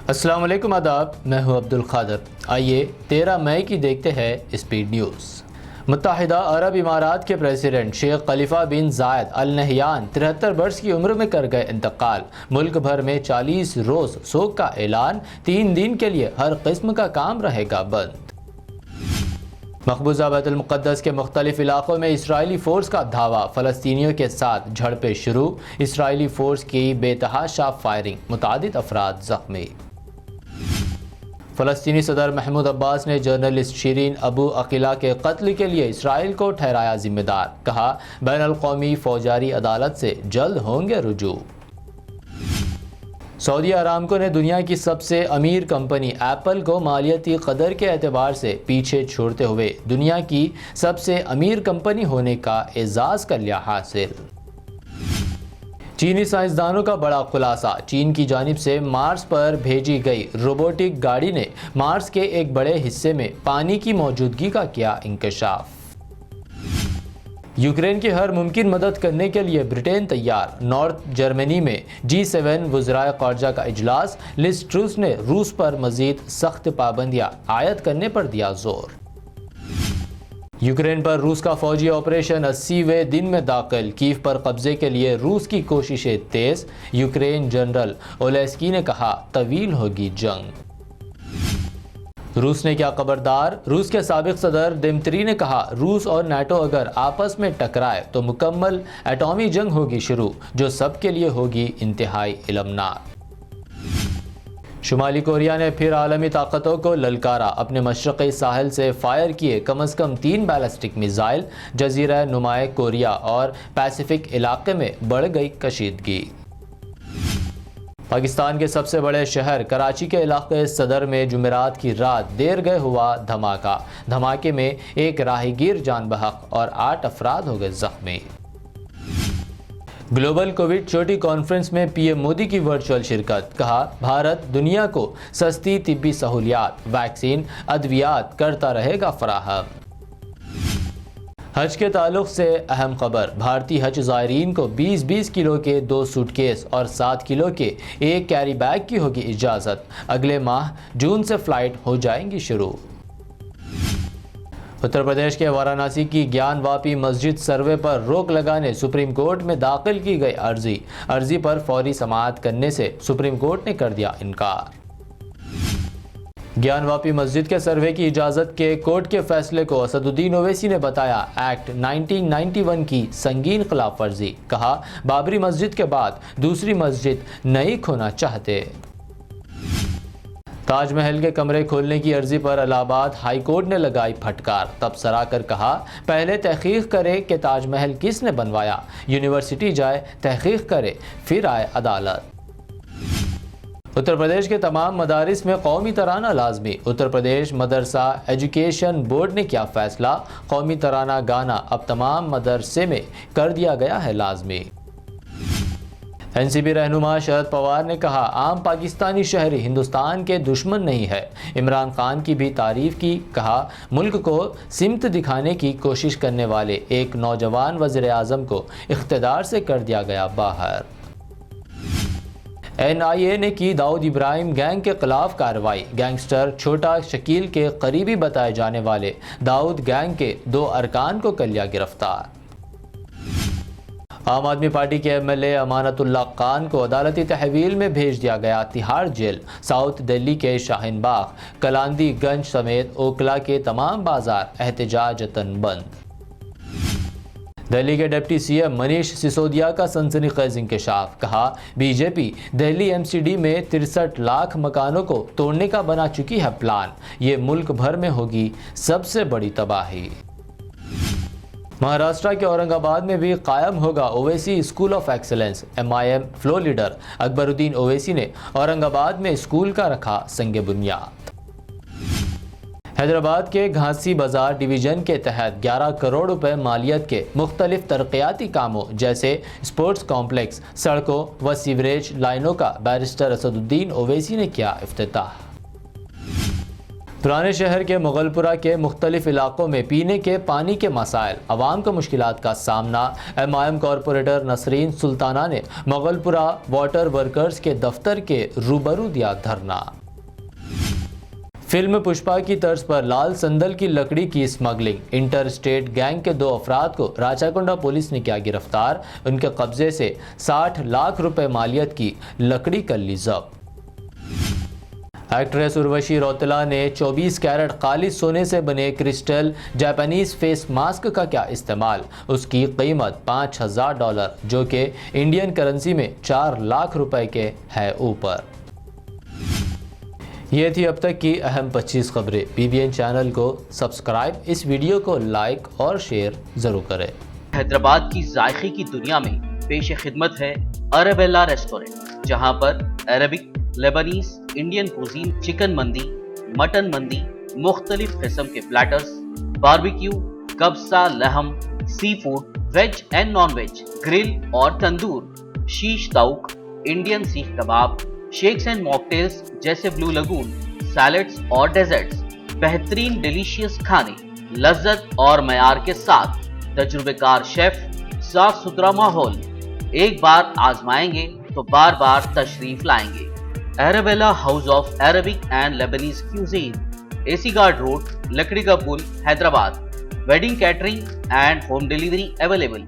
السلام علیکم، آداب، میں ہوں عبد القادر۔ آئیے 13 مئی کی دیکھتے ہیں اسپیڈ نیوز۔ متحدہ عرب امارات کے پریزیڈنٹ شیخ خلیفہ بن زائد ال نہیان 73 برس کی عمر میں کر گئے انتقال۔ ملک بھر میں 40 روز سوگ کا اعلان، 3 دن کے لیے ہر قسم کا کام رہے گا بند۔ مقبوضہ بیت المقدس کے مختلف علاقوں میں اسرائیلی فورس کا دھاوا، فلسطینیوں کے ساتھ جھڑپیں شروع، اسرائیلی فورس کی بے تحاشا فائرنگ، متعدد افراد زخمی۔ فلسطینی صدر محمود عباس نے جرنلسٹ شیرین ابو عقیلہ کے قتل کے لیے اسرائیل کو ٹھہرایا ذمہ دار، کہا بین الاقوامی فوجاری عدالت سے جلد ہوں گے رجوع۔ سعودی ارامکو نے دنیا کی سب سے امیر کمپنی ایپل کو مالیاتی قدر کے اعتبار سے پیچھے چھوڑتے ہوئے دنیا کی سب سے امیر کمپنی ہونے کا اعزاز کر لیا حاصل۔ چینی سائنسدانوں کا بڑا خلاصہ، چین کی جانب سے مارس پر بھیجی گئی روبوٹک گاڑی نے مارس کے ایک بڑے حصے میں پانی کی موجودگی کا کیا انکشاف۔ یوکرین کی ہر ممکن مدد کرنے کے لیے برٹین تیار، نارتھ جرمنی میں G7 وزرائے خارجہ کا اجلاس، لز ٹروس نے روس پر مزید سخت پابندیاں عائد کرنے پر دیا زور۔ یوکرین پر روس کا فوجی آپریشن 80ویں دن میں داخل، کیف پر قبضے کے لیے روس کی کوششیں تیز، یوکرین جنرل اولسکی نے کہا طویل ہوگی جنگ۔ روس نے کیا خبردار، روس کے سابق صدر دمتری نے کہا روس اور نیٹو اگر آپس میں ٹکرائے تو مکمل ایٹمی جنگ ہوگی شروع، جو سب کے لیے ہوگی انتہائی المناک۔ شمالی کوریا نے پھر عالمی طاقتوں کو للکارا، اپنے مشرقی ساحل سے فائر کیے کم از کم 3 بیلسٹک میزائل، جزیرہ نمائے کوریا اور پیسیفک علاقے میں بڑھ گئی کشیدگی۔ پاکستان کے سب سے بڑے شہر کراچی کے علاقے صدر میں جمعرات کی رات دیر گئے ہوا دھماکہ، دھماکے میں ایک راہگیر جان بحق اور 8 افراد ہو گئے زخمی۔ گلوبل کووڈ چوٹی کانفرنس میں پی ایم مودی کی ورچوئل شرکت، کہا بھارت دنیا کو سستی طبی سہولیات، ویکسین، ادویات کرتا رہے گا فراہم۔ حج کے تعلق سے اہم خبر، بھارتی حج زائرین کو 20 کلو کے 2 سوٹ کیس اور 7 کلو کے 1 کیری بیگ کی ہوگی اجازت، اگلے ماہ جون سے فلائٹ ہو جائیں گی شروع۔ اتر پردیش کے وارانسی کی گیان واپی مسجد سروے پر روک لگانے سپریم کورٹ میں داخل کی گئی عرضی پر فوری سماعت کرنے سے سپریم کورٹ نے کر دیا انکار۔ گیان واپی مسجد کے سروے کی اجازت کے کورٹ کے فیصلے کو اسد الدین اویسی نے بتایا ایکٹ 1991 کی سنگین خلاف ورزی، کہا بابری مسجد کے بعد دوسری مسجد نہیں کھونا چاہتے۔ تاج محل کے کمرے کھولنے کی عرضی پر الہ آباد ہائی کورٹ نے لگائی پھٹکار، تبصرہ کر کہا پہلے تحقیق کرے کہ تاج محل کس نے بنوایا، یونیورسٹی جائے تحقیق کرے پھر آئے عدالت۔ اتر پردیش کے تمام مدارس میں قومی ترانہ لازمی، اتر پردیش مدرسہ ایجوکیشن بورڈ نے کیا فیصلہ، قومی ترانہ گانا اب تمام مدرسے میں کر دیا گیا ہے لازمی۔ این سی پی رہنما شرد پوار نے کہا عام پاکستانی شہری ہندوستان کے دشمن نہیں ہے، عمران خان کی بھی تعریف کی، کہا ملک کو سمت دکھانے کی کوشش کرنے والے ایک نوجوان وزیر اعظم کو اقتدار سے کر دیا گیا باہر۔ این آئی اے نے کی داؤد ابراہیم گینگ کے خلاف کارروائی، گینگسٹر چھوٹا شکیل کے قریبی بتائے جانے والے داؤد گینگ کے 2 ارکان کو کر لیا گرفتار۔ عام آدمی پارٹی کے ایم ایل اے امانت اللہ خان کو عدالتی تحویل میں بھیج دیا گیا تہاڑ جیل، ساؤتھ دہلی کے شاہین باغ، کلاندی گنج سمیت اوکھلا کے تمام بازار احتجاجتاً بند۔ دہلی کے deputy C M Manish Sisodia کا سنسنی خیز انکشاف، کہا B J P Delhi M C D میں 63 لاکھ مکانوں کو توڑنے کا بنا چکی ہے پلان، یہ ملک بھر میں ہوگی سب سے بڑی تباہی۔ مہاراشٹرا کے اورنگ آباد میں بھی قائم ہوگا Owaisi school of excellence, M I M floor leader Akbaruddin Owaisi نے اورنگ آباد میں اسکول کا رکھا سنگ بنیاد۔ حیدرآباد کے گھانسی بازار ڈویژن کے تحت 11 کروڑ روپے مالیت کے مختلف ترقیاتی کاموں جیسے اسپورٹس کمپلیکس، سڑکوں و سیوریج لائنوں کا بیرسٹر اسد الدین اویسی نے کیا افتتاح۔ پرانے شہر کے مغل پورہ کے مختلف علاقوں میں پینے کے پانی کے مسائل، عوام کو مشکلات کا سامنا۔ MIM کارپوریٹر نسرین سلطانہ نے مغل پورہ واٹر ورکرز کے دفتر کے روبرو دیا دھرنا۔ فلم پشپا کی طرز پر لال سندل کی لکڑی کی اسمگلنگ، انٹر اسٹیٹ گینگ کے 2 افراد کو راچاکنڈا پولیس نے کیا گرفتار۔ ان کے قبضے سے 60 لاکھ روپے مالیت کی لکڑی کر لی ضبط۔ ایکٹریس اروشی روتلا نے 24 کیرٹ خالص سونے سے بنے کرسٹل جاپانیز فیس ماسک کا کیا استعمال۔ اس کی قیمت $5000 جو کہ انڈین کرنسی میں 4 لاکھ روپے کے ہے اوپر۔ یہ تھی اب تک کی اہم 25 خبریں۔ BBN چینل کو سبسکرائب، اس ویڈیو کو لائک اور شیئر ضرور کریں۔ حیدرآباد کی ذائقے کی دنیا میں پیش خدمت ہے عربیلا ریسٹورنٹ، جہاں پر Arabic, Lebanese, Indian cuisine, chicken مندی، مٹن مندی، مختلف قسم کے پلیٹرز، باربیکیو، کبسہ، لحم، sea food, veg and non veg, grill اور تندور، شیش تاؤک، Indian seekh kebab, shakes and mocktails جیسے بلو لگون، سیلڈز اور ڈیزرٹس، بہترین ڈیلیشیس کھانے، لذت اور معیار کے ساتھ، تجربہ کار شیف، صاف ستھرا ماحول۔ ایک بار آزمائیں گے تو بار بار تشریف لائیں گے۔ Arabella house of Arabic and Lebanese cuisine, AC guard road, لکڑی کا پل، Hyderabad. Wedding catering and home delivery available.